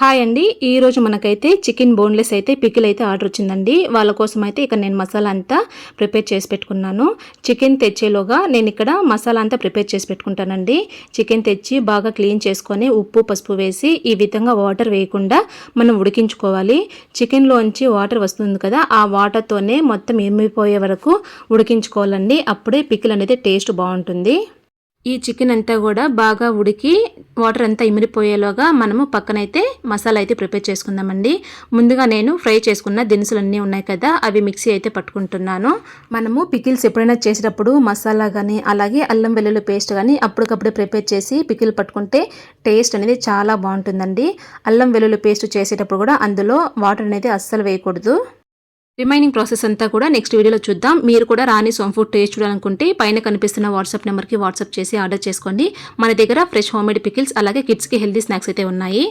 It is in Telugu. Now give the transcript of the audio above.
హాయ్ అండి, ఈరోజు మనకైతే చికెన్ బోన్లెస్ అయితే పికిల్ అయితే ఆర్డర్ వచ్చిందండి. వాళ్ళ కోసం అయితే ఇక్కడ నేను మసాలా అంతా ప్రిపేర్ చేసి పెట్టుకున్నాను. చికెన్ తెచ్చేలోగా నేను ఇక్కడ మసాలా అంతా ప్రిపేర్ చేసి పెట్టుకుంటానండి. చికెన్ తెచ్చి బాగా క్లీన్ చేసుకొని ఉప్పు పసుపు వేసి ఈ విధంగా వాటర్ వేయకుండా మనం ఉడికించుకోవాలి. చికెన్లోంచి వాటర్ వస్తుంది కదా, ఆ వాటర్తోనే మొత్తం ఇమిపోయే వరకు ఉడికించుకోవాలండి. అప్పుడే పికిల్ అనేది టేస్ట్ బాగుంటుంది. ఈ చికెన్ అంతా కూడా బాగా ఉడికి వాటర్ అంతా ఇమిరిపోయేలోగా మనము పక్కనైతే మసాలా అయితే ప్రిపేర్ చేసుకుందామండి. ముందుగా నేను ఫ్రై చేసుకున్న దినుసులు అన్నీ ఉన్నాయి కదా, అవి మిక్సీ అయితే పట్టుకుంటున్నాను. మనము పికిల్స్ ఎప్పుడైనా చేసేటప్పుడు మసాలా కానీ అలాగే అల్లం వెల్లుల్లి పేస్ట్ కానీ అప్పటికప్పుడే ప్రిపేర్ చేసి పికిల్ పట్టుకుంటే టేస్ట్ అనేది చాలా బాగుంటుందండి. అల్లం వెల్లుల్లి పేస్ట్ చేసేటప్పుడు కూడా అందులో వాటర్ అనేది అస్సలు వేయకూడదు. రిమైనింగ్ ప్రాసెస్ అంతా కూడా నెక్స్ట్ వీడియోలో చూద్దాం. మీరు కూడా రాణి సోమ్ ఫుడ్ టేస్ట్ చూడాలనుకుంటే పైన కనిపిస్తున్న వాట్సాప్ నెంబర్కి వాట్సాప్ చేసి ఆర్డర్ చేసుకోండి. మన దగ్గర ఫ్రెష్ హోమ్మేడ్ పికిల్స్ అలాగే కిడ్స్కి హెల్దీ స్నాక్స్ అయితే ఉన్నాయి.